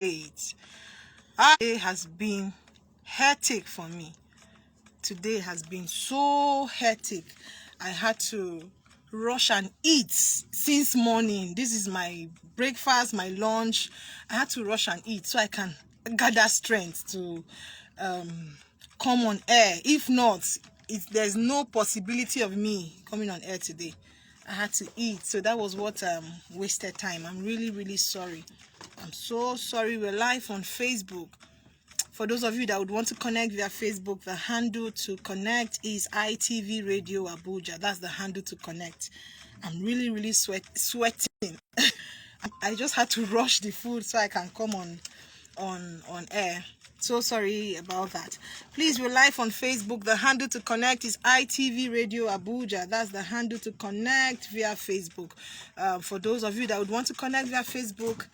Today has been hectic for me. Today has been so hectic. I had to rush and eat since morning. This is my breakfast, my lunch. I had to rush and eat so I can gather strength to come on air. If not, there's no possibility of me coming on air today. I had to eat, so that was what wasted time. I'm really sorry. I'm so sorry. We're live on Facebook. For those of you that would want to connect via Facebook, the handle to connect is ITV Radio Abuja. That's the handle to connect. I'm really sweating. I just had to rush the food so I can come on air. So sorry about that. Please, we're live on Facebook. The handle to connect is ITV Radio Abuja. That's the handle to connect via Facebook. For those of you that would want to connect via Facebook,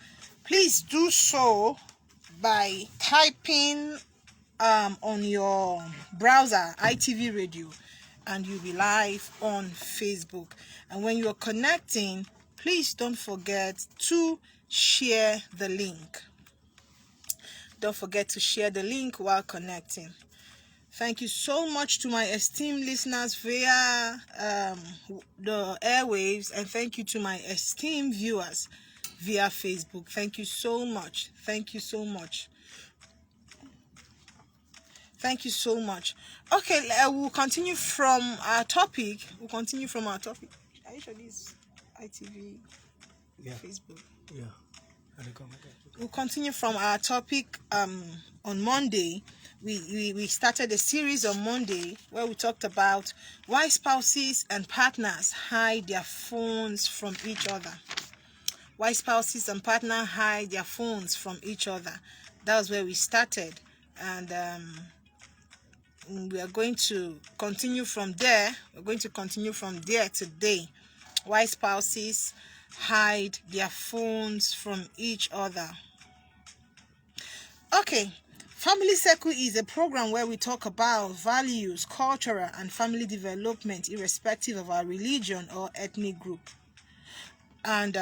please do so by typing on your browser ITV Radio, and you'll be live on Facebook. And when you're connecting, please don't forget to share the link. Don't forget to share the link while connecting. Thank you so much to my esteemed listeners via the airwaves, and thank you to my esteemed viewers via Facebook. Thank you so much. Thank you so much. Thank you so much. Okay, we'll continue from our topic. Are you sure this ITV Facebook? Yeah. We'll continue from our topic on Monday. We started a series on Monday where we talked about why spouses and partners hide their phones from each other. Why spouses and partners hide their phones from each other. That was where we started. And we are going to continue from there. We're going to continue from there today. Why spouses hide their phones from each other. Okay, Family Circle is a program where we talk about values, cultural, and family development irrespective of our religion or ethnic group. And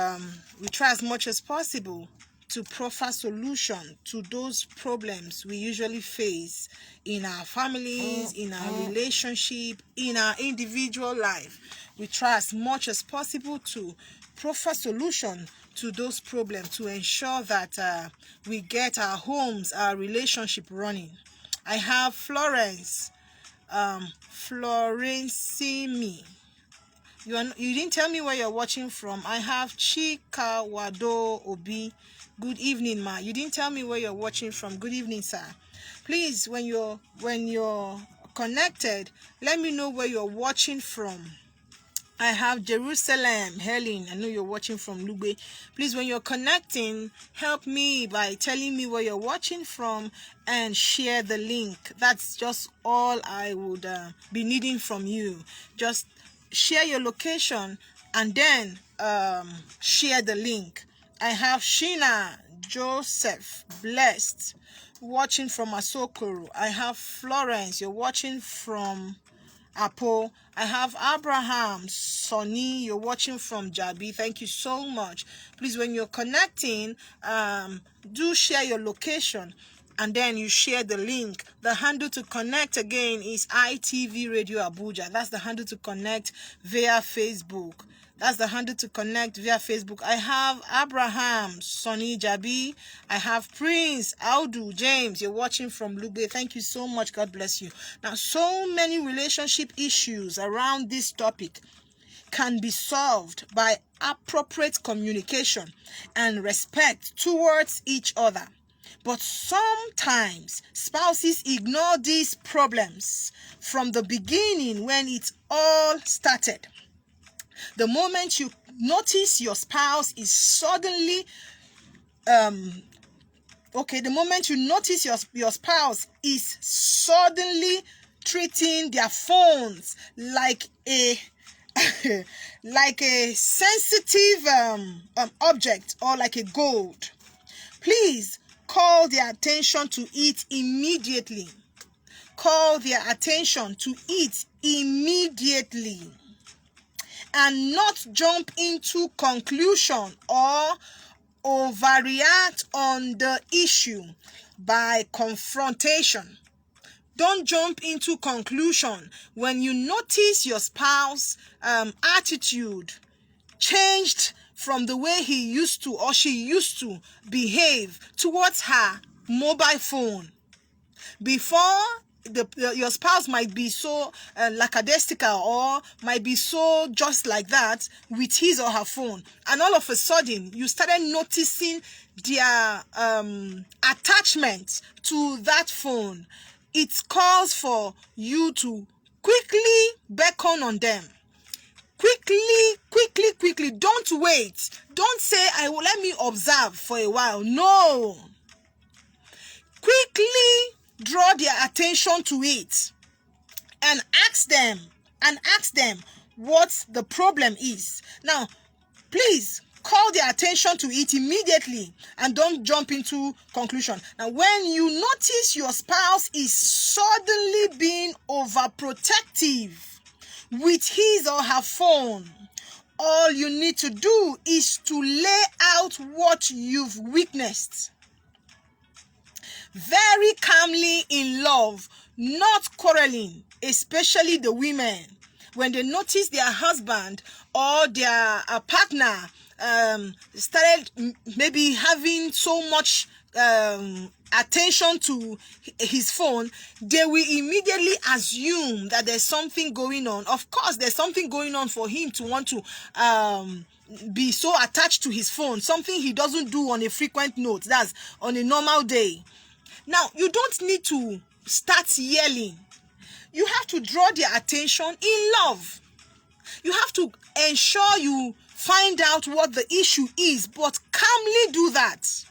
we try as much as possible to proffer solution to those problems we usually face in our families, in our relationship, in our individual life. We try as much as possible to proffer solution to those problems to ensure that we get our homes, our relationship running. I have Florence, Florencimi. You didn't tell me where you're watching from. I have Chika Wado Obi. Good evening, ma. You didn't tell me where you're watching from. Good evening, sir. Please, when you're connected, let me know where you're watching from. I have Jerusalem, Helen. I know you're watching from Lugbe. Please, when you're connecting, help me by telling me where you're watching from and share the link. That's just all I would be needing from you. Just share your location and then share the link. I have Sheena Joseph Blessed watching from Asokoro. I have Florence, you're watching from Apo. I have Abraham Sonny, you're watching from Jabi. Thank you so much. Please, when you're connecting, do share your location and then you share the link. The handle to connect again is ITV Radio Abuja. That's the handle to connect via Facebook. That's the handle to connect via Facebook. I have Abraham Sonny Jabi. I have Prince Audu James. You're watching from Lugbe. Thank you so much. God bless you. Now, so many relationship issues around this topic can be solved by appropriate communication and respect towards each other. But sometimes spouses ignore these problems from the beginning when it all started. The moment you notice your spouse is suddenly the moment you notice your spouse is suddenly treating their phones like a like a sensitive object or like a gold, please call their attention to it immediately. Call their attention to it immediately. And not jump into conclusion or overreact on the issue by confrontation. Don't jump into conclusion. When you notice your spouse attitude changed from the way he used to or she used to behave towards her mobile phone. Before, your spouse might be so lackadaisical or might be so just like that with his or her phone, and all of a sudden you started noticing their attachment to that phone. It calls for you to quickly beckon on them. Quickly. Don't wait. Don't say, let me observe for a while. No. Quickly draw their attention to it and ask them what the problem is. Now, please call their attention to it immediately and don't jump into conclusion. Now, when you notice your spouse is suddenly being overprotective with his or her phone, all you need to do is to lay out what you've witnessed. Very calmly in love, not quarreling, especially the women. When they notice their husband or their partner started maybe having so much attention to his phone, they will immediately assume that there's something going on. Of course, there's something going on for him to want to be so attached to his phone, something he doesn't do on a frequent note, that's on a normal day. Now, you don't need to start yelling. You have to draw their attention in love. You have to ensure you find out what the issue is, but calmly do that.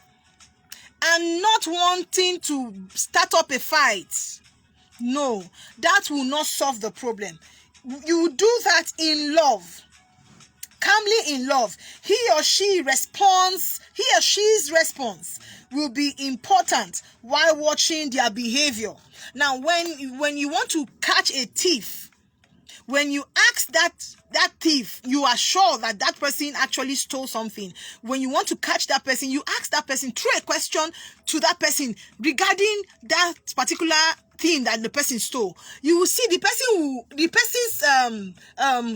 And not wanting to start up a fight. No, that will not solve the problem. You do that in love. Calmly in love. He or she's response will be important while watching their behavior. Now, when you want to catch a thief, when you ask that thief, you are sure that that person actually stole something. When you want to catch that person, you ask that person, throw a question to that person regarding that particular thing that the person stole. You will see the person's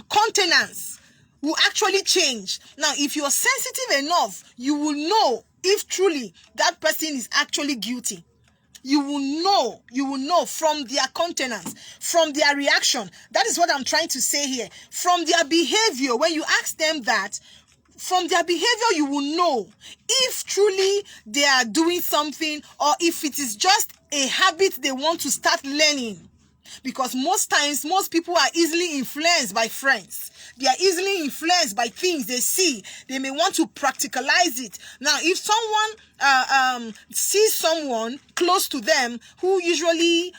countenance will actually change. Now, if you're sensitive enough, you will know if truly that person is actually guilty. You will know from their countenance, from their reaction. That is what I'm trying to say here. From their behavior, when you ask them that, from their behavior, you will know if truly they are doing something or if it is just a habit they want to start learning. Because most times, most people are easily influenced by friends. They are easily influenced by things they see. They may want to practicalize it. Now, if someone sees someone close to them who usually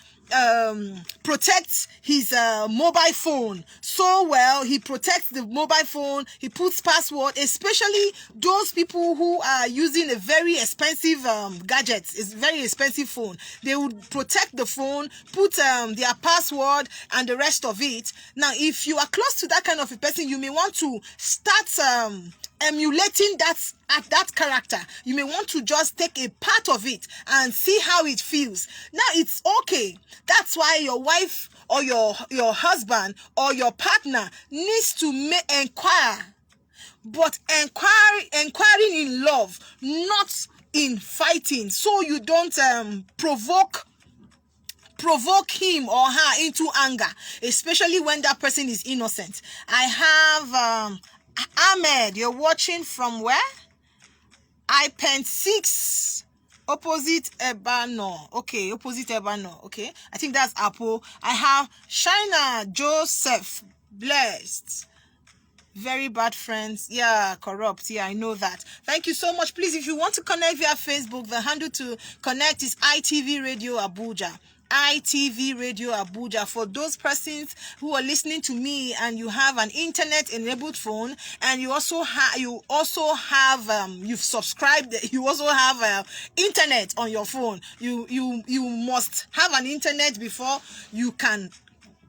protects his mobile phone so well, he protects the mobile phone, he puts password, especially those people who are using a very expensive gadgets, it's very expensive phone. They would protect the phone, put their password and the rest of it. Now, if you are close to that kind of a person, you may want to start emulating that character. You may want to just take a part of it and see how it feels. Now, it's okay. That's why your wife or your husband or your partner needs to inquire, but inquiring in love, not in fighting, so you don't provoke him or her into anger, especially when that person is innocent. I have Ahmed, you're watching from where? I-Pen 6, opposite Ebano. Okay, opposite Ebano. Okay, I think that's Apple. I have Shina Joseph, blessed. Very bad friends. Yeah, corrupt. Yeah, I know that. Thank you so much. Please, if you want to connect via Facebook, the handle to connect is ITV Radio Abuja. ITV Radio Abuja. For those persons who are listening to me and you have an internet enabled phone and you also have you've subscribed, you also have internet on your phone. You must have an internet before you can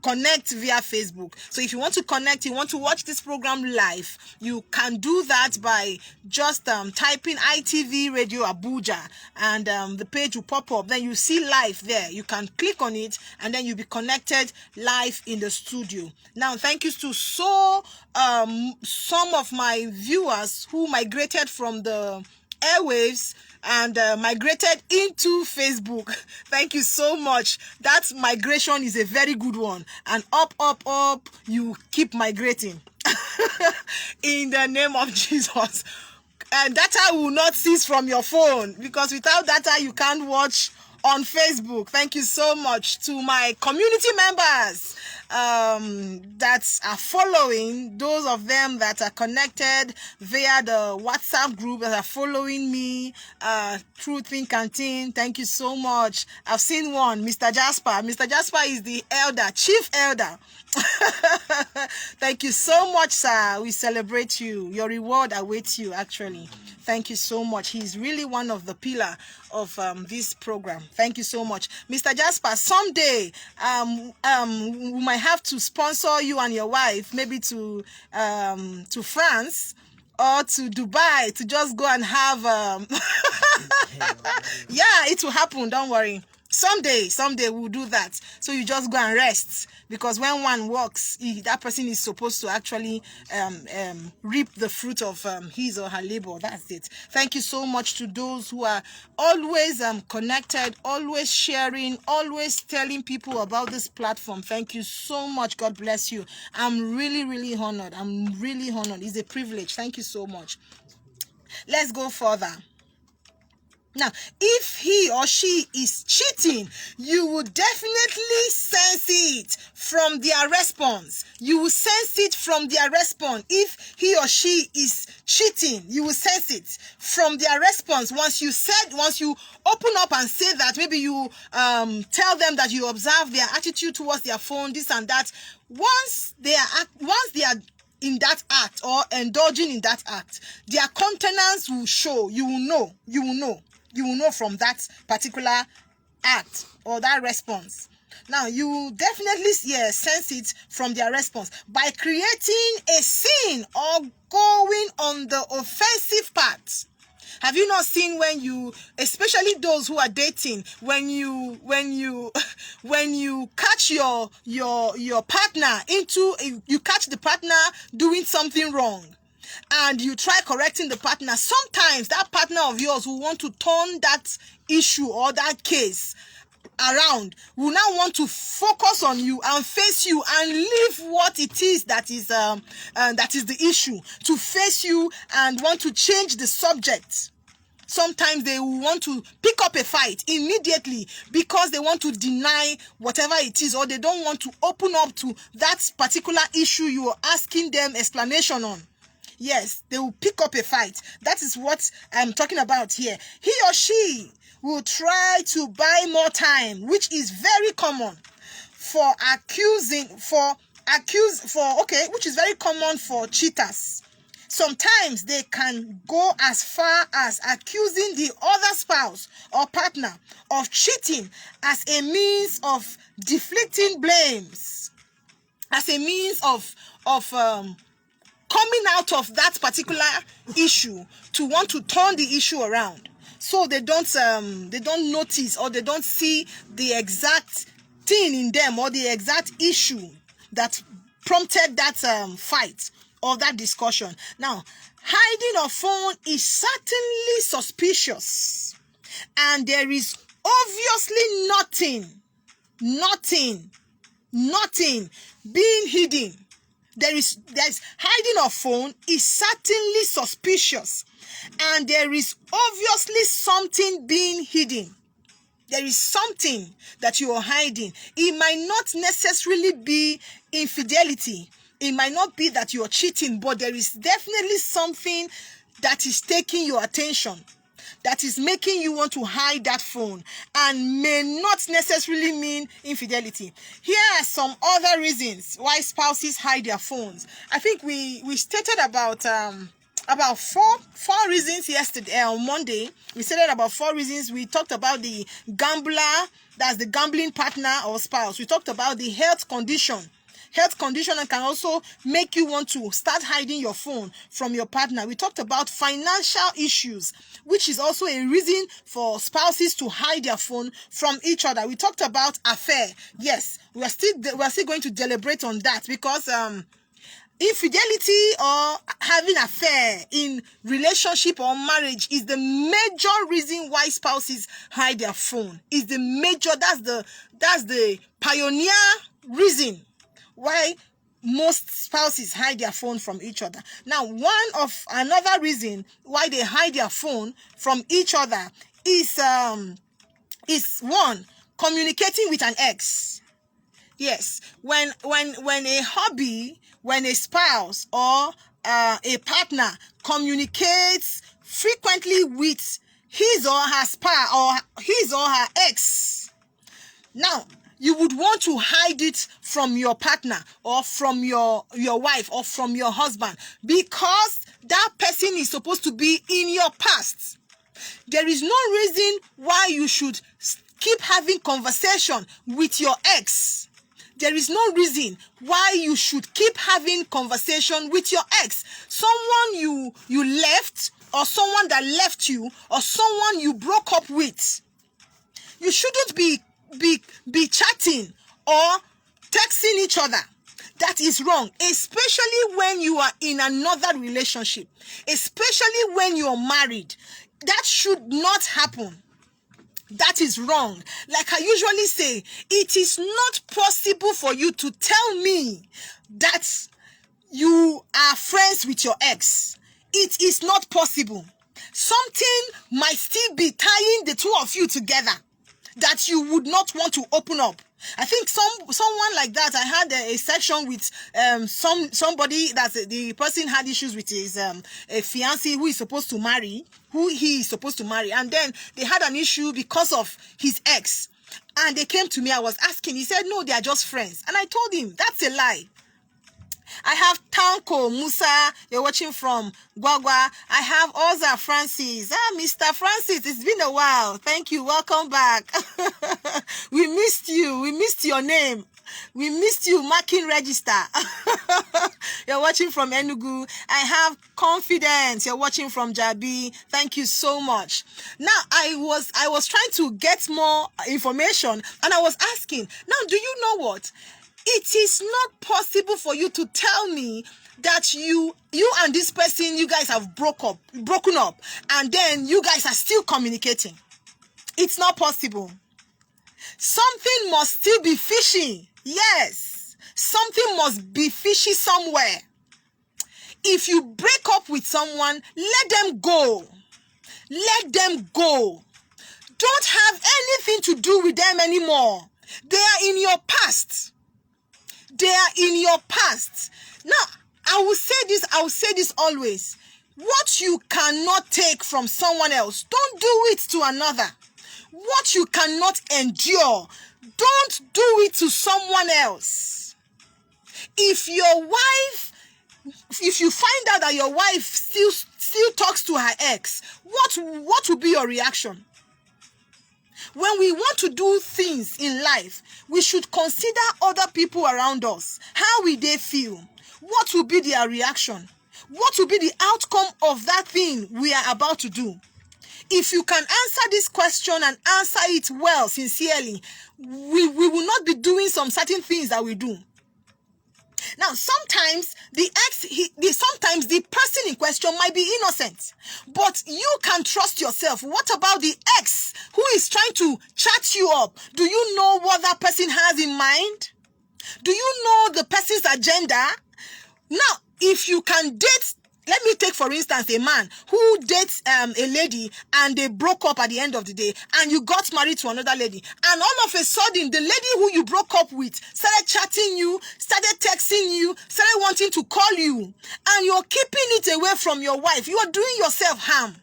connect via Facebook. So if you want to connect, you want to watch this program live, you can do that by just typing ITV Radio Abuja, and the page will pop up. Then you see live there. You can click on it, and then you'll be connected live in the studio. Now, thank you to some of my viewers who migrated from the airwaves and migrated into Facebook. Thank you so much. That migration is a very good one, and up you keep migrating in the name of Jesus. And data will not cease from your phone, because without data you can't watch on Facebook. Thank you so much to my community members that are following, those of them that are connected via the WhatsApp group, that are following me through Think and Think. Thank you so much. I've seen one, Mr. Jasper. Mr. Jasper is the elder, chief elder. Thank you so much, sir. We celebrate you. Your reward awaits you, actually. Thank you so much. He's really one of the pillar of this program. Thank you so much, Mr. Jasper. Someday we might have to sponsor you and your wife, maybe to France or to Dubai, to just go and have yeah, it will happen, don't worry. Someday we'll do that. So you just go and rest, because when one works, that person is supposed to actually reap the fruit of his or her labor. That's it. Thank you so much to those who are always connected, always sharing, always telling people about this platform. Thank you so much. God bless you. I'm really honored. I'm really honored. It's a privilege. Thank you so much. Let's go further. Now, if he or she is cheating, you will definitely sense it from their response. You will sense it from their response. If he or she is cheating, you will sense it from their response. Once you open up and say that, maybe you tell them that you observe their attitude towards their phone, this and that. Once they are in that act or indulging in that act, their countenance will show. You will know from that particular act or that response. Now, you definitely sense it from their response by creating a scene or going on the offensive part. Have you not seen when you, especially those who are dating, when you catch your partner you catch the partner doing something wrong, and you try correcting the partner, sometimes that partner of yours will want to turn that issue or that case around, will now want to focus on you and face you and leave what it is that is the issue, to face you and want to change the subject. Sometimes they will want to pick up a fight immediately because they want to deny whatever it is, or they don't want to open up to that particular issue you are asking them explanation on. Yes, they will pick up a fight. That is what I'm talking about here. He or she will try to buy more time, which is very common which is very common for cheaters. Sometimes they can go as far as accusing the other spouse or partner of cheating as a means of deflecting blames, as a means of coming out of that particular issue to want to turn the issue around. So they don't notice, or they don't see the exact thing in them, or the exact issue that prompted that fight or that discussion. Now, hiding a phone is certainly suspicious, and there is obviously nothing being hidden. There's hiding a phone is certainly suspicious, and there is obviously something being hidden. There is something that you are hiding. It might not necessarily be infidelity. It might not be that you are cheating, but there is definitely something that is taking your attention, that is making you want to hide that phone, and may not necessarily mean infidelity. Here are some other reasons why spouses hide their phones. I think we stated about about four reasons yesterday, on Monday. We said about 4 reasons. We talked about the gambler, that's the gambling partner or spouse. We talked about the health condition. Health condition can also make you want to start hiding your phone from your partner. We talked about financial issues, which is also a reason for spouses to hide their phone from each other. We talked about affair. Yes, we are still going to deliberate on that, because infidelity or having affair in relationship or marriage is the major reason why spouses hide their phone. Is the major, that's the pioneer reason why most spouses hide their phone from each other. Now, another reason why they hide their phone from each other is one, communicating with an ex. Yes, when a spouse or a partner communicates frequently with his or her spouse or his or her ex, now you would want to hide it from your partner or from your wife or from your husband, because that person is supposed to be in your past. There is no reason why you should keep having conversation with your ex. There is no reason why you should keep having conversation with your ex. Someone you left, or someone that left you, or someone you broke up with. You shouldn't be chatting or texting each other. That is wrong, especially when you are in another relationship, especially when you are married. That should not happen. That is wrong. Like I usually say, it is not possible for you to tell me that you are friends with your ex. It is not possible. Something might still be tying the two of you together that you would not want to open up. I think someone like that. I had a session with somebody that the person had issues with his a fiancé who he is supposed to marry, and then they had an issue because of his ex, and they came to me. I was asking. He said, "No, they are just friends," and I told him that's a lie. I have Tanko Musa, you're watching from Guagua. I have Oza Francis. Mr. Francis, it's been a while. Thank you. Welcome back. We missed you. We missed your name. We missed you marking register. You're watching from Enugu. I have Confidence. You're watching from Jabi. Thank you so much. Now, I was trying to get more information, and I was asking, now, do you know what? It is not possible for you to tell me that you and this person, you guys have broken up, and then you guys are still communicating. It's not possible. Something must still be fishy. Yes, something must be fishy somewhere. If you break up with someone, let them go. Let them go. Don't have anything to do with them anymore. They are in your past. They are in your past. Now, I will say this always. What you cannot take from someone else, don't do it to another. What you cannot endure, don't do it to someone else. If you find out that your wife still talks to her ex, what will be your reaction? When we want to do things in life, we should consider other people around us. How will they feel? What will be their reaction? What will be the outcome of that thing we are about to do? If you can answer this question and answer it well, sincerely, we will not be doing some certain things that we do. Now, sometimes sometimes the person in question might be innocent, but you can trust yourself. What about the ex who is trying to chat you up? Do you know what that person has in mind? Do you know the person's agenda? Now, if you can date, let me take for instance a man who dates a lady and they broke up at the end of the day, and you got married to another lady, and all of a sudden the lady who you broke up with started chatting you, started texting you, started wanting to call you, and you're keeping it away from your wife. You are doing yourself harm.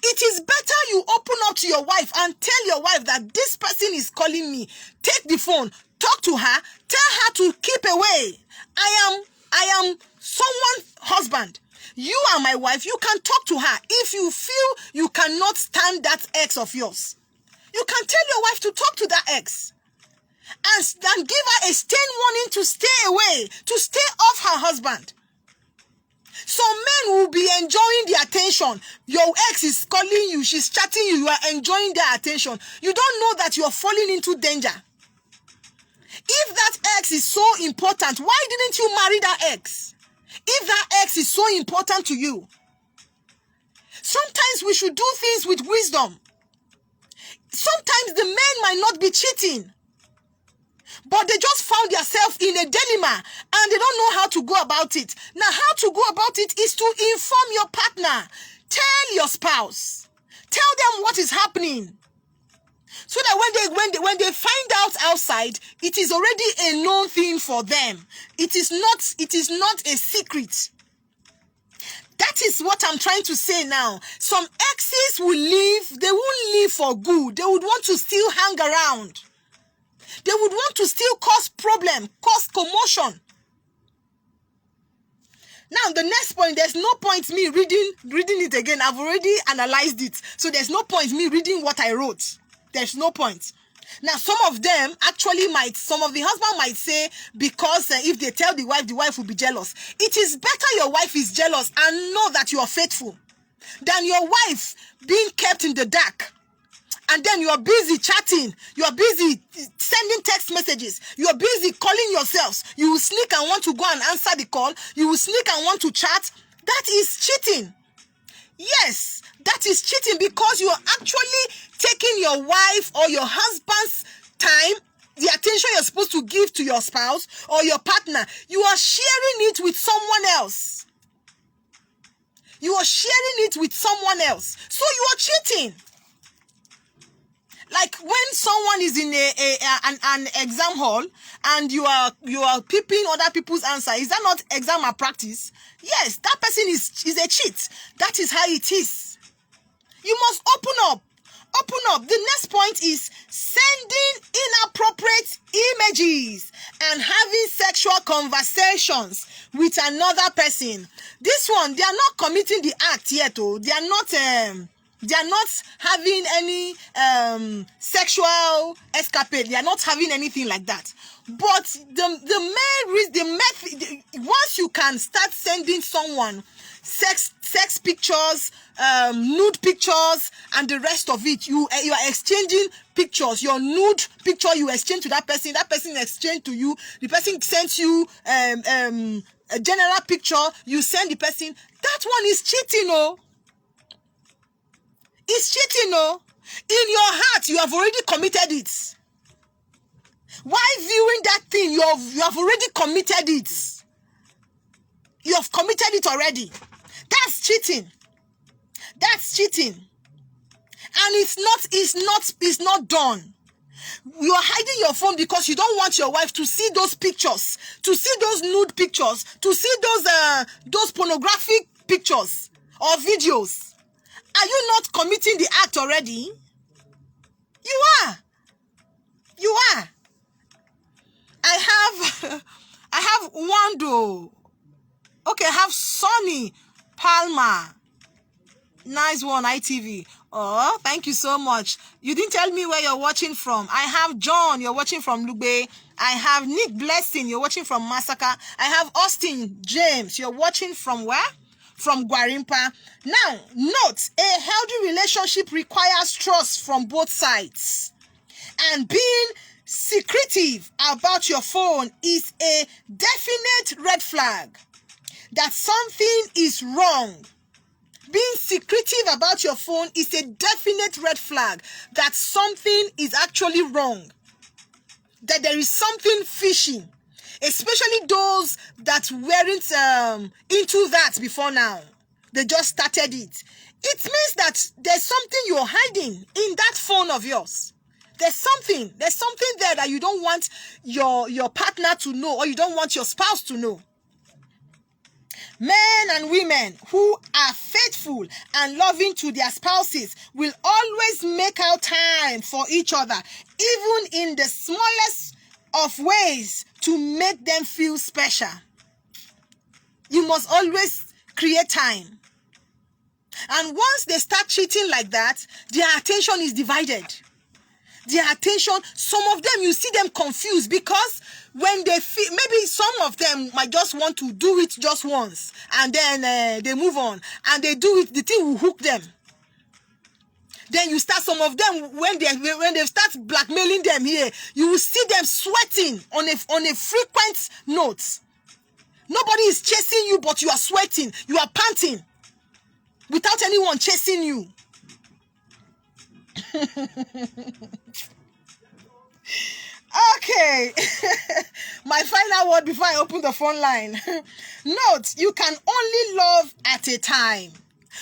It is better you open up to your wife and tell your wife that this person is calling me. Take the phone, talk to her, tell her to keep away. I am someone's husband. You are my wife. You can talk to her. If you feel you cannot stand that ex of yours, you can tell your wife to talk to that ex and give her a stern warning to stay away, to stay off her husband. Some men will be enjoying the attention. Your ex is calling you, she's chatting you, you are enjoying their attention. You don't know that you're falling into danger. If that ex is so important, why didn't you marry that ex? If that ex is so important to you, sometimes we should do things with wisdom. Sometimes the men might not be cheating, but they just found themselves in a dilemma and they don't know how to go about it. Now, how to go about it is to inform your partner. Tell your spouse. Tell them what is happening. So that when they find out outside, it is already a known thing for them. It is not a secret. That is what I'm trying to say now. Some exes will leave, they won't leave for good. They would want to still hang around. They would want to still cause problem, cause commotion. Now, the next point, there's no point me reading it again. I've already analyzed it. So there's no point me reading what I wrote. There's no point. Now, some of them actually some of the husband might say, because if they tell the wife will be jealous. It is better your wife is jealous and know that you are faithful than your wife being kept in the dark. And then you are busy chatting. You are busy sending text messages. You are busy calling yourselves. You will sneak and want to go and answer the call. You will sneak and want to chat. That is cheating. Yes, that is cheating because you are actually taking your wife or your husband's time, the attention you're supposed to give to your spouse or your partner. You are sharing it with someone else. You are sharing it with someone else. So you are cheating. Like when someone is in an exam hall and you are peeping other people's answer, is that not exam malpractice? Yes, that person is a cheat. That is how it is. You must open up. Open up. The next point is sending inappropriate images and having sexual conversations with another person. This one, they are not committing the act yet. Oh, they are not having any sexual escapade. They are not having anything like that. But the method, once you can start sending someone sex pictures, nude pictures, and the rest of it, you are exchanging pictures. Your nude picture you exchange to that person exchange to you. The person sends you a general picture. You send the person. That one is cheating, oh. It's cheating, no? In your heart, you have already committed it. Why viewing that thing? You have already committed it. You have committed it already. That's cheating. That's cheating. And it's not done. You are hiding your phone because you don't want your wife to see those pictures, to see those nude pictures, to see those pornographic pictures or videos. Are you not committing the act already? You are. You are. I have Wando. Okay, I have Sonny Palmer. Nice one, ITV. Oh, thank you so much. You didn't tell me where you're watching from. I have John, you're watching from Lugbe. I have Nick Blessing, you're watching from Massacre. I have Austin James, you're watching from where? From Guarimpa. Now, note, a healthy relationship requires trust from both sides. And being secretive about your phone is a definite red flag that something is wrong. Being secretive about your phone is a definite red flag that something is actually wrong. That there is something fishy. Especially those that weren't into that before now. They just started it. It means that there's something you're hiding in that phone of yours. There's something there that you don't want your partner to know, or you don't want your spouse to know. Men and women who are faithful and loving to their spouses will always make out time for each other, even in the smallest of ways, to make them feel special. You must always create time. And once they start cheating like that, their attention is divided. Their attention, some of them, you see them confused because when they feel, maybe some of them might just want to do it just once and then they move on and they do it, the thing will hook them. Then you start, some of them, when they start blackmailing them here, you will see them sweating on a frequent note. Nobody is chasing you, but you are sweating, you are panting without anyone chasing you. Okay. My final word before I open the phone line. Note, you can only love at a time.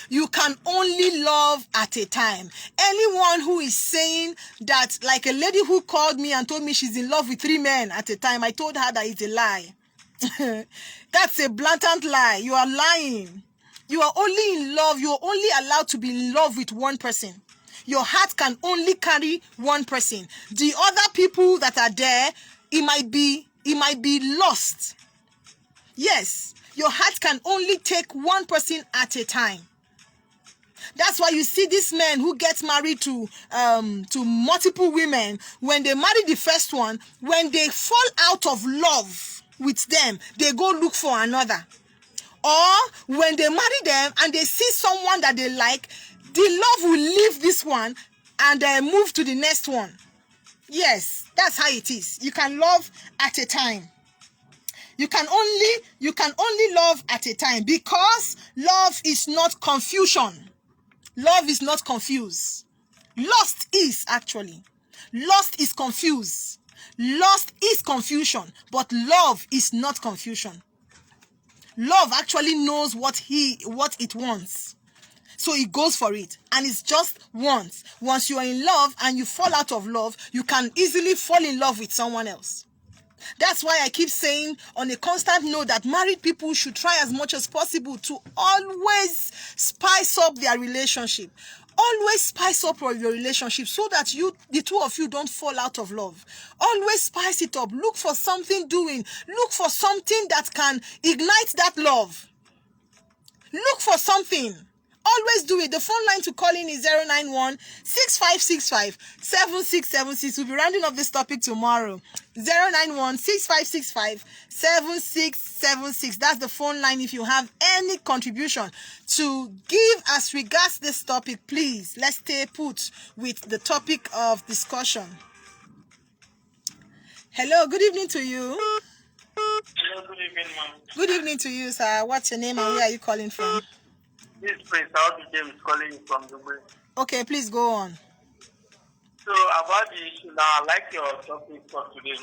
You can only love at a time. Anyone who is saying that, like a lady who called me and told me she's in love with 3 men at a time, I told her that it's a lie. That's a blatant lie. You are lying. You are only in love. You are only allowed to be in love with one person. Your heart can only carry one person. The other people that are there, it might be lost. Yes, your heart can only take one person at a time. That's why you see this man who gets married to multiple women. When they marry the first one, when they fall out of love with them, they go look for another. Or when they marry them and they see someone that they like, the love will leave this one and move to the next one. Yes, that's how it is. You can love at a time. You can only love at a time, because love is not confusion. Love is not confused. Lust is actually. Lust is confused. Lust is confusion, but love is not confusion. Love actually knows what it wants. So it goes for it. And it's just once. Once you are in love and you fall out of love, you can easily fall in love with someone else. That's why I keep saying on a constant note that married people should try as much as possible to always spice up their relationship. Always spice up your relationship so that the two of you don't fall out of love. Always spice it up. Look for something doing. Look for something that can ignite that love. Look for something. Always do it. The phone line to call in is 091-6565-7676. We'll be rounding up this topic tomorrow. 091-6565-7676. That's the phone line. If you have any contribution to give as regards this topic, please, let's stay put with the topic of discussion. Hello, good evening to you. Hello, good evening, ma'am. Good evening to you, sir. What's your name and where are you calling from? This is Prince James calling you from Dubai. Okay, please go on. So about the issue now, I like your topic for today.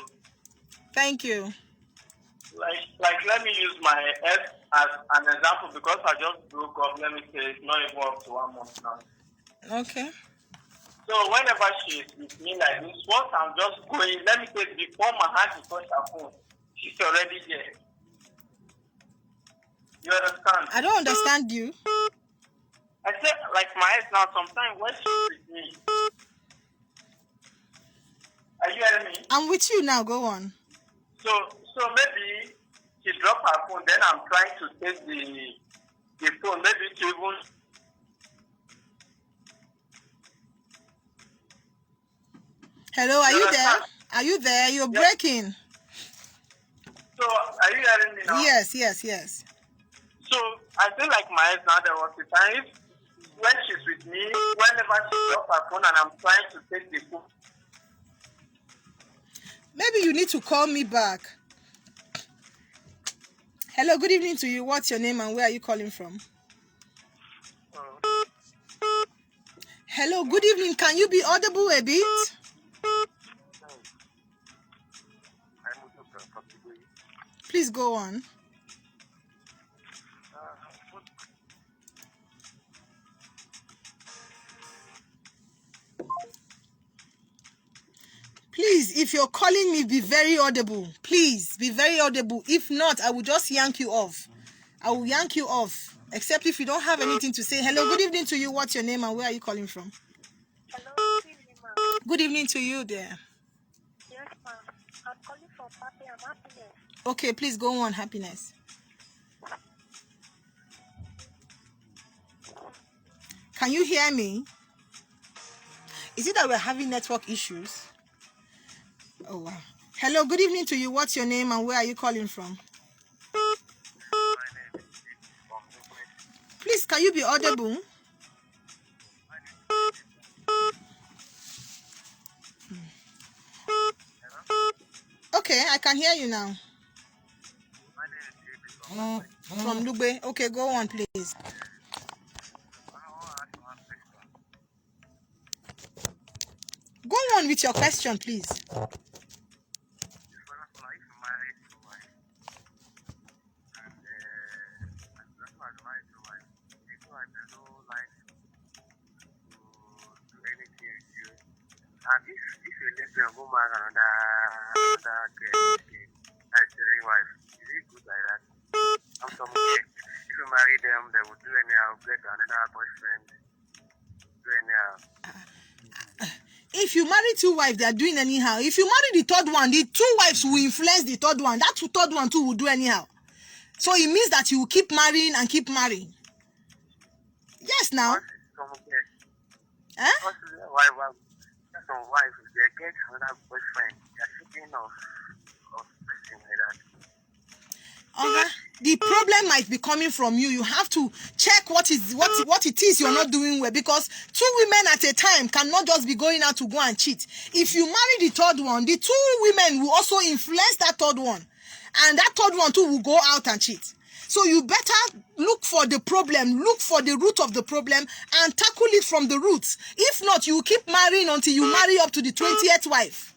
Thank you. Like let me use my ex as an example, because I just broke up. Let me say it's not even up to 1 month now. Okay. So whenever she is with me like this, once I'm just going, let me say before my hand is touch her phone, she's already there. You understand? I don't understand you. I said, like my ex now, sometimes when she's with me, are you hearing me? I'm with you now. Go on. So maybe she dropped her phone, then I'm trying to take the phone, maybe to even. Hello, are you there? Are you there? You're breaking. So are you hearing me now? Yes. So I feel like my ex now, there was a time when she's with me, whenever she drops her phone and I'm trying to take the phone. Maybe you need to call me back. Hello, good evening to you. What's your name and where are you calling from? Hello, good evening. Can you be audible a bit? Please go on. Please, if you're calling me, be very audible. Please, be very audible. If not, I will just yank you off. I will yank you off. Except if you don't have anything to say. Hello, good evening to you. What's your name and where are you calling from? Hello, good evening, ma'am. Good evening to you there. Yes, ma'am. I'm calling from Happy and Happiness. Okay, please go on, Happiness. Can you hear me? Is it that we're having network issues? Oh, wow. Hello, good evening to you. What's your name and where are you calling from? Please, can you be audible? Okay, I can hear you now. From Lugbe. Okay, go on, please. Go on with your question, please. And if you let them go marry another girl, like wife, is it good like that? I'm some if you marry them, they will do anyhow, get another boyfriend, do anyhow. If you marry two wives, they are doing anyhow. If you marry the third one, the two wives will influence the third one. That third one too will do anyhow. So it means that you will keep marrying and keep marrying. Yes, now. Why? Some wives, they get another boyfriend. They're thinking of person like that. Okay. The problem might be coming from you. You have to check what it is you're not doing well, because two women at a time cannot just be going out to go and cheat. If you marry the third one, the two women will also influence that third one, and that third one too will go out and cheat. So you better look for the problem, look for the root of the problem, and tackle it from the roots. If not, you will keep marrying until you marry up to the 20th wife.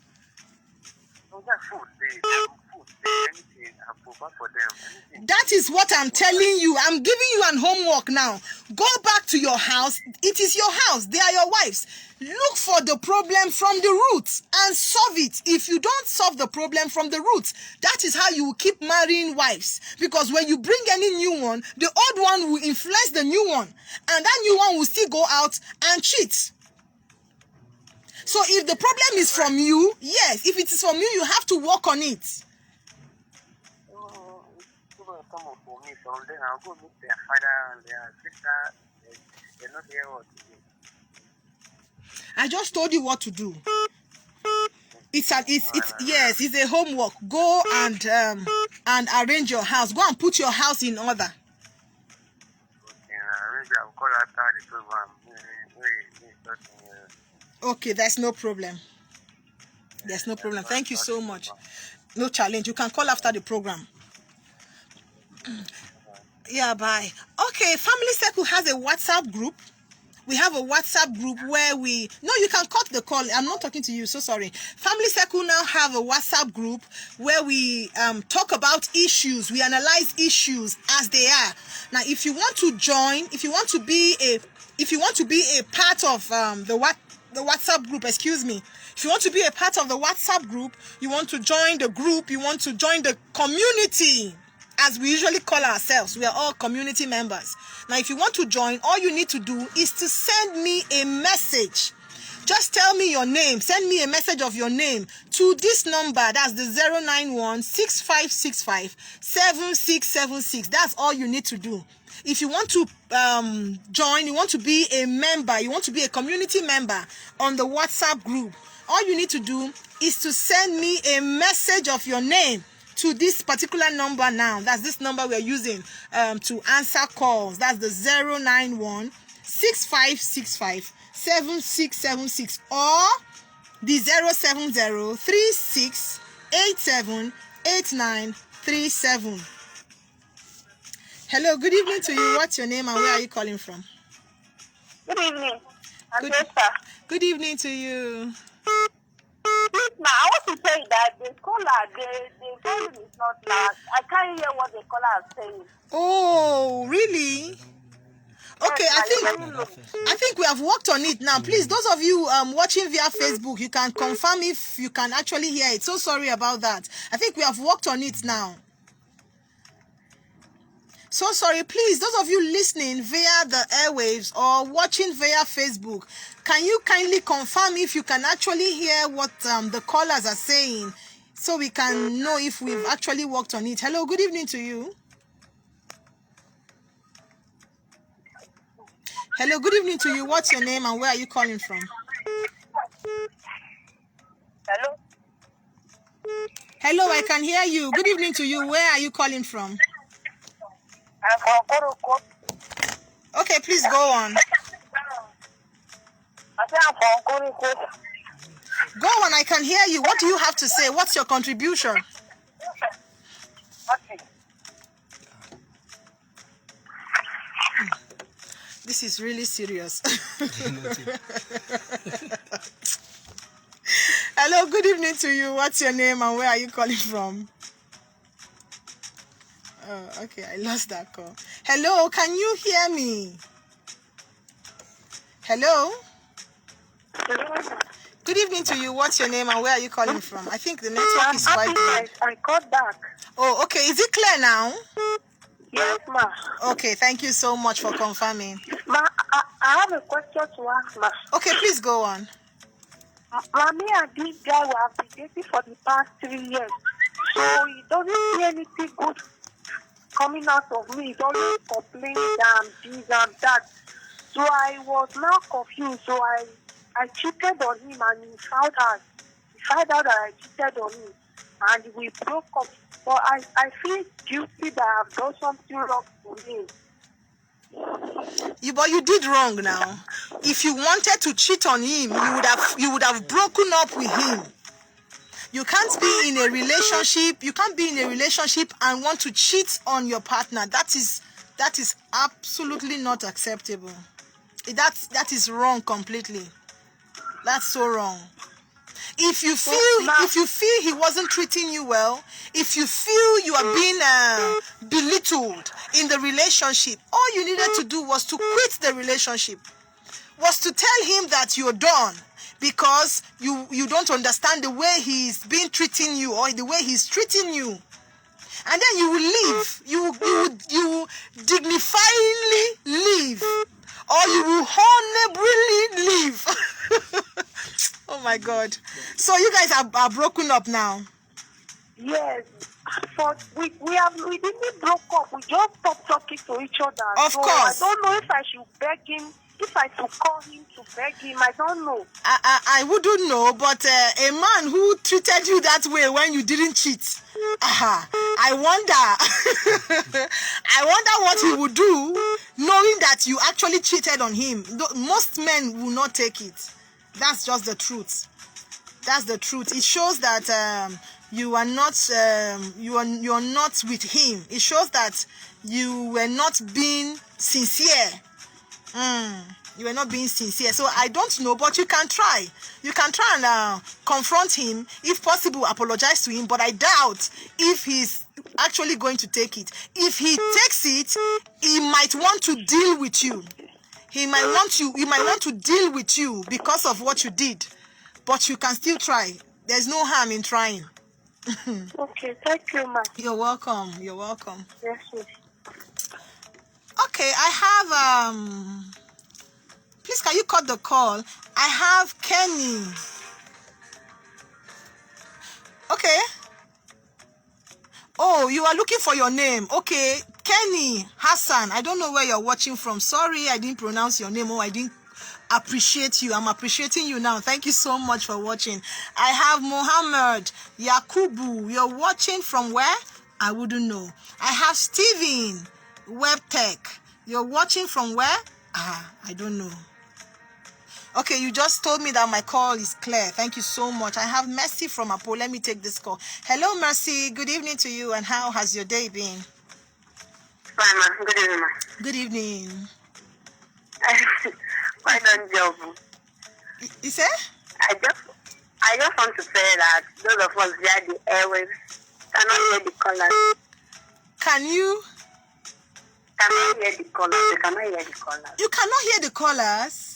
That is what I'm telling you. I'm giving you an homework now. Go back to your house. It is your house. They are your wives. Look for the problem from the roots and solve it. If you don't solve the problem from the roots, that is how you will keep marrying wives. Because when you bring any new one, the old one will influence the new one. And that new one will still go out and cheat. So if the problem is from you, yes, if it is from you, you have to work on it. I'll go meet their father and their sister. They're not there what to do. I just told you what to do. It's a homework. Go and arrange your house. Go and put your house in order. I'll call after the program. Okay, there's no problem. There's no problem. Thank you so much. No challenge. You can call after the program. Yeah, bye. Okay, Family Circle has a WhatsApp group. We have a WhatsApp group where you can cut the call. I'm not talking to you, so sorry. Family Circle now have a WhatsApp group where we talk about issues. We analyze issues as they are. Now, if you want to join, if you want to be a part of the WhatsApp group, if you want to be a part of the WhatsApp group, you want to join the group, you want to join the community, as we usually call ourselves. We are all community members. Now, if you want to join, all you need to do is to send me a message. Just tell me your name. Send me a message of your name to this number. That's the 091-6565-7676. That's all you need to do. If you want to join, you want to be a member, you want to be a community member on the WhatsApp group, all you need to do is to send me a message of your name to this particular number now. That's this number we're using to answer calls. That's the 091-6565-7676 or the 070-3687-8937. Hello, good evening to you. What's your name and where are you calling from? Good evening. I'm Esther. Good evening to you. Now, I want to tell you that the caller, the volume is not loud. I can't hear what the caller is saying. Oh, really? Okay, I think we have worked on it now. Please, those of you watching via Facebook, you can confirm if you can actually hear it. So sorry about that. I think we have worked on it now. So sorry, please, those of you listening via the airwaves or watching via Facebook, can you kindly confirm if you can actually hear what the callers are saying so we can know if we've actually worked on it? Hello, good evening to you. Hello, good evening to you. What's your name and where are you calling from? Hello? Hello, I can hear you. Good evening to you. Where are you calling from? I'm from Koroko. Okay, please go on. I say I'm from Koroko. Go on, I can hear you. What do you have to say? What's your contribution? Okay. This is really serious. Hello, good evening to you. What's your name and where are you calling from? Oh, okay, I lost that call. Hello, can you hear me? Hello? Good evening to you. What's your name and where are you calling from? I think the network is quite bad. I called back. Oh, okay. Is it clear now? Yes, ma. Okay, thank you so much for confirming. Ma, I have a question to ask, ma. Okay, please go on. Me and this guy we have been dating for the past 3 years. So he doesn't see anything good coming out of me. He's always complaining that I'm this and that. So I was now confused. So I cheated on him and he found out. He found out that I cheated on him. And we broke up. But I feel guilty that I've done something wrong to him. But you did wrong now. If you wanted to cheat on him, you would have broken up with him. You can't be in a relationship. You can't be in a relationship and want to cheat on your partner. That is absolutely not acceptable. That is wrong completely. That's so wrong. If you feel he wasn't treating you well, if you feel you are being belittled in the relationship, all you needed to do was to quit the relationship, was to tell him that you're done because you don't understand the way he's been treating you or the way he's treating you. And then you will leave. You will dignifiedly leave. Or you will honorably leave. Oh my God. So you guys are broken up now? Yes. But we didn't broke up. We just stopped talking to each other. Of course. I don't know if I should beg him, if I should call him to beg him. I don't know. I wouldn't know, but a man who treated you that way when you didn't cheat, I wonder what he would do knowing that you actually cheated on him. Most men will not take it. That's just the truth. That's the truth. It shows that you are not with him. It shows that you were not being sincere. You were not being sincere. So I don't know, but you can try. You can try and confront him. If possible, apologize to him. But I doubt if he's actually going to take it. If he takes it, he might want to deal with you. He might want to deal with you because of what you did. But you can still try. There's no harm in trying. Okay, thank you, ma. You're welcome. You're welcome. Yes, miss. Okay, I have please can you cut the call? I have Kenny. Okay. Oh, you are looking for your name. Okay, Kenny Hassan. I don't know where you're watching from. Sorry, I didn't pronounce your name. I didn't appreciate you. I'm appreciating you now. Thank you so much for watching. I have Mohammed Yakubu. You're watching from where? I wouldn't know. I have Steven WebTech. You're watching from where? I don't know. Okay, you just told me that my call is clear. Thank you so much. I have Mercy from Apo. Let me take this call. Hello, Mercy. Good evening to you. And how has your day been? Fine, ma. Good evening, ma. Good evening. Why don't you? You say? I just want to say that those of us via the airwaves cannot hear the callers. Can you? Cannot hear the callers. They cannot hear the callers. You cannot hear the callers?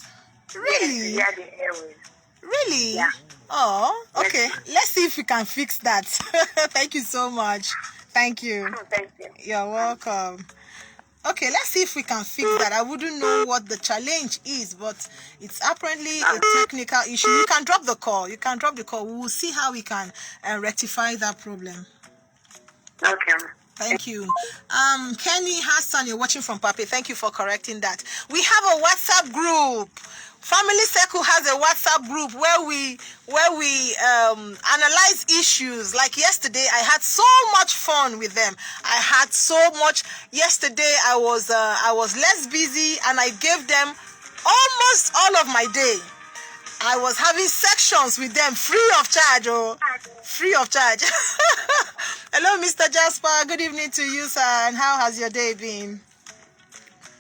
Really? Yes, via the airwaves. Really? Yeah. Oh, okay. Yes. Let's see if we can fix that. Thank you so much. Thank you. Thank you. You're welcome. Okay, let's see if we can fix that. I wouldn't know what the challenge is, but it's apparently a technical issue. You can drop the call. We will see how we can rectify that problem. Okay. Thank you. Kenny Hassan, you're watching from Papi. Thank you for correcting that. We have a WhatsApp group. Family Circle has a WhatsApp group where we analyze issues. Like yesterday, I had so much fun with them. I had so much. Yesterday, I was less busy and I gave them almost all of my day. I was having sections with them free of charge. Free of charge. Hello, Mr. Jasper. Good evening to you, sir. And how has your day been?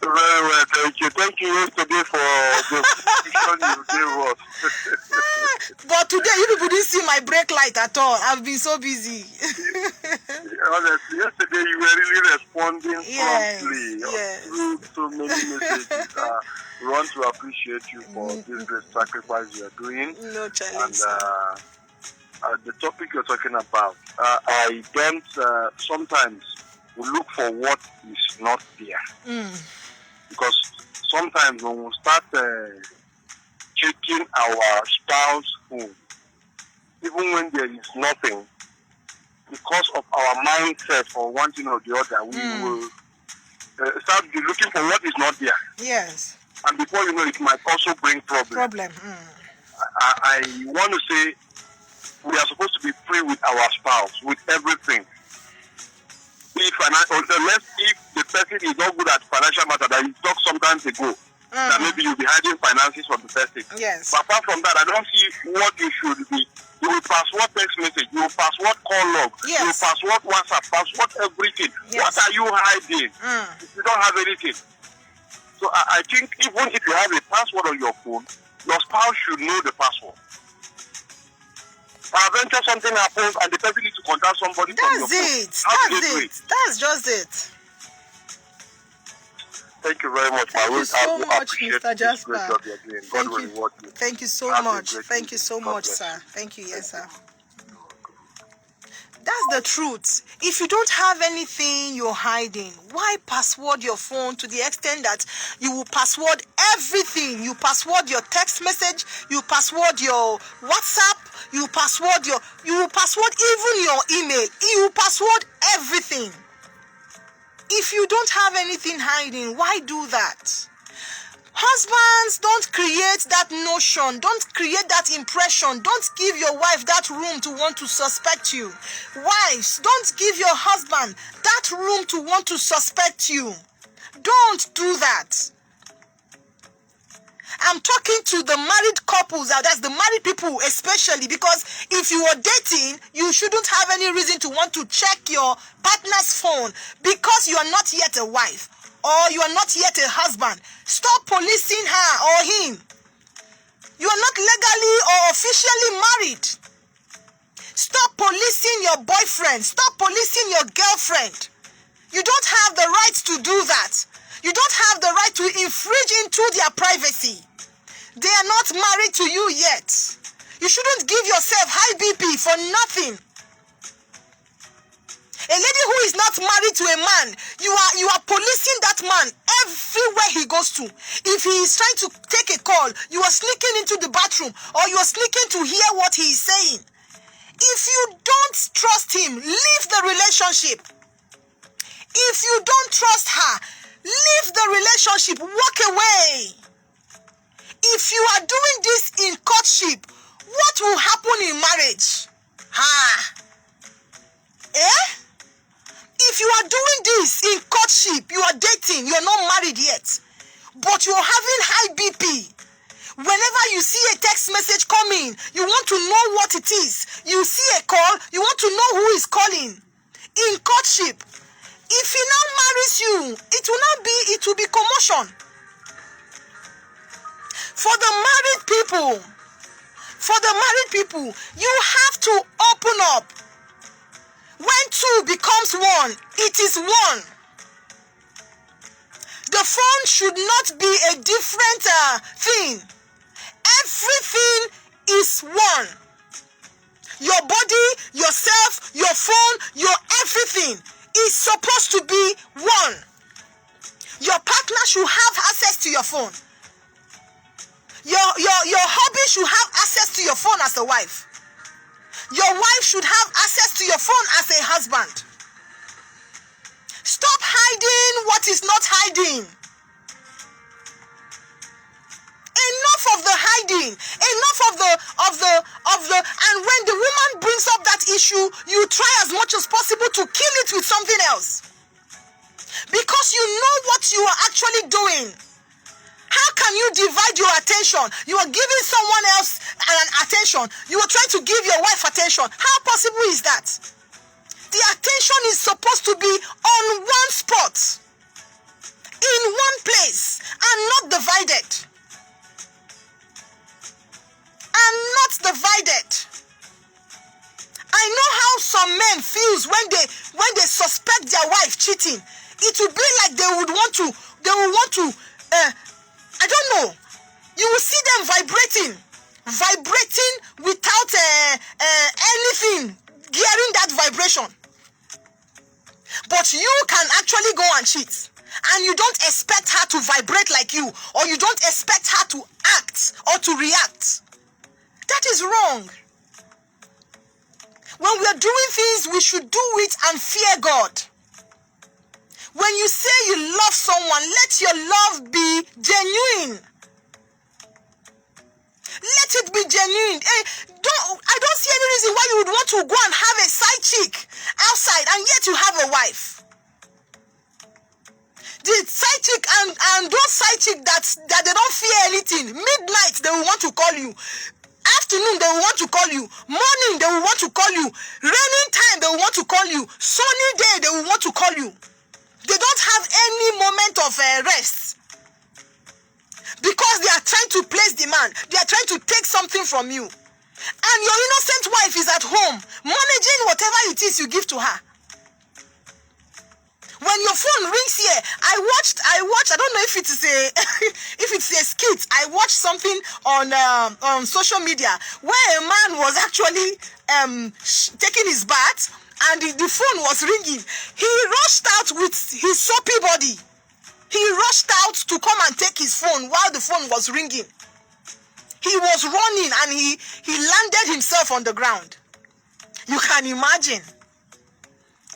Very well, thank you. Thank you yesterday for the position you gave us. But today, you people didn't see my brake light at all. I've been so busy. Honestly, yesterday you were really responding promptly Yes. through so many messages. We want to appreciate you for this great sacrifice you are doing. No challenge. And the topic you're talking about, I don't, sometimes we look for what is not there. Because sometimes when we start checking our spouse phone, even when there is nothing, because of our mindset for one thing or the other, we will start looking for what is not there. Yes. And before you know, it might also bring problem. I want to say we are supposed to be free with our spouse, with everything. Unless if the person is not good at financial matter, that you talked sometimes ago, that maybe you'll be hiding finances from the person. Yes. But apart from that, I don't see what you should be. You will password text message, you will password call log, Yes. you will password WhatsApp, password everything. Yes. What are you hiding? If you don't have anything. So I think even if you have a password on your phone, your spouse should know the password. Eventually something happens and the person needs to contact somebody from your phone. That's just it. Thank you very much. Thank you so much, Mr. Jasper. Thank you. Thank you so much. Thank you so much, sir. Thank you, yes, sir. That's the truth. If you don't have anything you're hiding, why password your phone to the extent that you will password everything? You password your text message, you password your WhatsApp, you password even your email, you password everything. If you don't have anything hiding, why do that? Husbands, don't create that notion. Don't create that impression. Don't give your wife that room to want to suspect you. Wives, don't give your husband that room to want to suspect you. Don't do that. I'm talking to the married couples out there, the married people especially, because if you are dating, you shouldn't have any reason to want to check your partner's phone because you are not yet a wife or you are not yet a husband. Stop policing her or him. You are not legally or officially married. Stop policing your boyfriend. Stop policing your girlfriend. You don't have the right to do that. You don't have the right to infringe into their privacy. They are not married to you yet. You shouldn't give yourself high BP for nothing. A lady who is not married to a man, you are policing that man everywhere he goes to. If he is trying to take a call, you are sneaking into the bathroom or you are sneaking to hear what he is saying. If you don't trust him, leave the relationship. If you don't trust her, leave the relationship, walk away. If you are doing this in courtship, what will happen in marriage? If you are doing this in courtship, you are dating, you are not married yet, but you are having high BP. Whenever you see a text message coming, you want to know what it is. You see a call, you want to know who is calling. In courtship, if he now marries you, it will be commotion. For the married people, you have to open up. When two becomes one, it is one. The phone should not be a different thing. Everything is one. Your body, yourself, your phone, your everything is supposed to be one. Your partner should have access to your phone. Your hubby should have access to your phone as a wife. Your wife should have access to your phone as a husband. Stop hiding what is not hiding. Enough of the hiding. Enough of the and when the woman brings up that issue, you try as much as possible to kill it with something else. Because you know what you are actually doing. How can you divide your attention? You are giving someone else an attention. You are trying to give your wife attention. How possible is that? The attention is supposed to be on one spot, in one place, and not divided. I know how some men feels when they suspect their wife cheating. It will be like they will want to I don't know. You will see them vibrating without anything gearing that vibration. But you can actually go and cheat, and you don't expect her to vibrate like you, or you don't expect her to act or to react. That is wrong. When we are doing things, we should do it and fear God. When you say you love someone, let your love be genuine. Let it be genuine. I don't see any reason why you would want to go and have a side chick outside, and yet you have a wife. The side chick and those side chick that they don't fear anything. Midnight they will want to call you. Afternoon they will want to call you. Morning they will want to call you. Raining time they will want to call you. Sunny day they will want to call you. They don't have any moment of rest. Because they are trying to place demand. They are trying to take something from you. And your innocent wife is at home managing whatever it is you give to her. When your phone rings here, I watched, I don't know if it's a skit. I watched something on social media where a man was actually taking his bath, and the phone was ringing. He rushed out with his soapy body. He rushed out to come and take his phone while the phone was ringing. He was running, and he landed himself on the ground. You can imagine.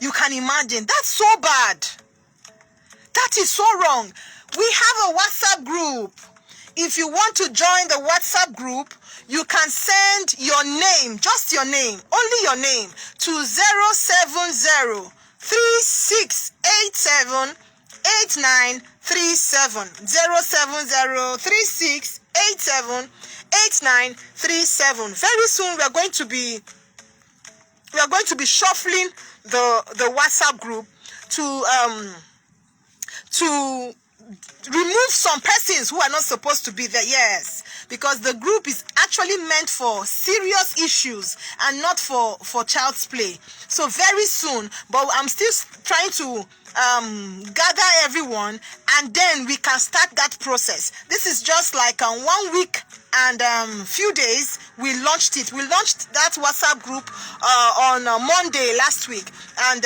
You can imagine. That's so bad. That is so wrong. We have a WhatsApp group. If you want to join the WhatsApp group, you can send your name, just your name, only your name, to 070-3687-8937. 070-3687-8937. Very soon we are going to be shuffling the WhatsApp group to remove some persons who are not supposed to be there. Yes, because the group is actually meant for serious issues and not for child's play. So very soon, but I'm still trying to gather everyone, and then we can start that process. This is just like 1 week and few days we launched it. We launched that WhatsApp group on Monday last week, and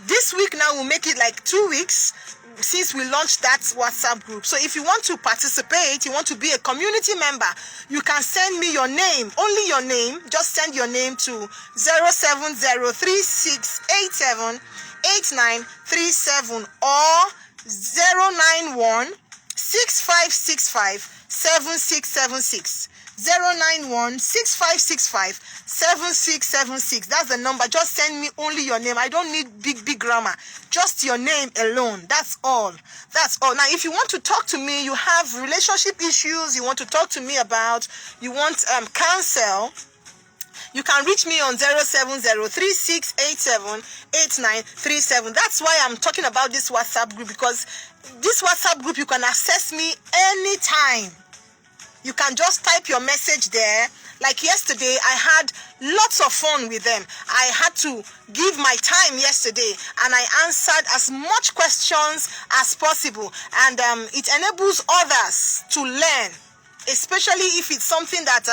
this week now we'll make it like 2 weeks since we launched that WhatsApp group. So if you want to participate, you want to be a community member, you can send me your name, only your name. Just send your name to 070-3687-8937 or 091-6565-7676. 091-6565-7676. That's the number. Just send me only your name. I don't need big grammar. Just your name alone. That's all. Now, if you want to talk to me, you have relationship issues, you want to talk to me about, you want counsel, you can reach me on 070-3687-8937. That's why I'm talking about this WhatsApp group, because this WhatsApp group, you can access me anytime. You can just type your message there. Like yesterday, I had lots of fun with them. I had to give my time yesterday, and I answered as much questions as possible. And it enables others to learn, especially if it's something that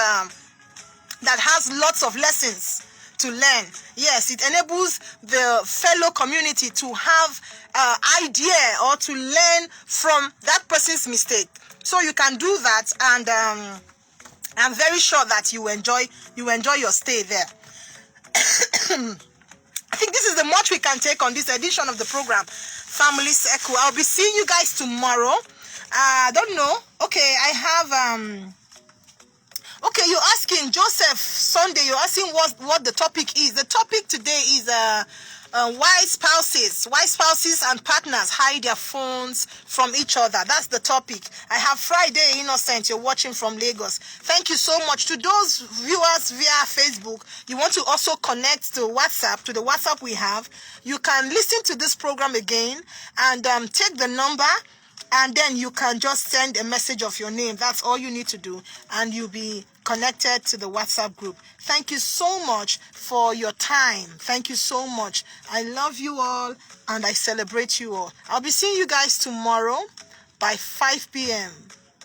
has lots of lessons to learn. Yes, it enables the fellow community to have idea or to learn from that person's mistake. So you can do that, and I'm very sure that you enjoy your stay there. I think this is the much we can take on this edition of the program, Family Circle. I'll be seeing you guys tomorrow. I don't know. Okay, I have okay, you're asking Joseph Sunday. You're asking what the topic is. The topic today is why spouses and partners hide their phones from each other. That's the topic. I have Friday Innocent. You're watching from Lagos. Thank you so much. To those viewers via Facebook, you want to also connect to WhatsApp, to the WhatsApp we have. You can listen to this program again and take the number, and then you can just send a message of your name. That's all you need to do, and you'll be connected to the WhatsApp group. Thank you so much for your time. Thank you so much. I love you all, and I celebrate you all. I'll be seeing you guys tomorrow by 5 p.m.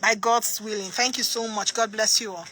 by God's willing. Thank you so much. God bless you all.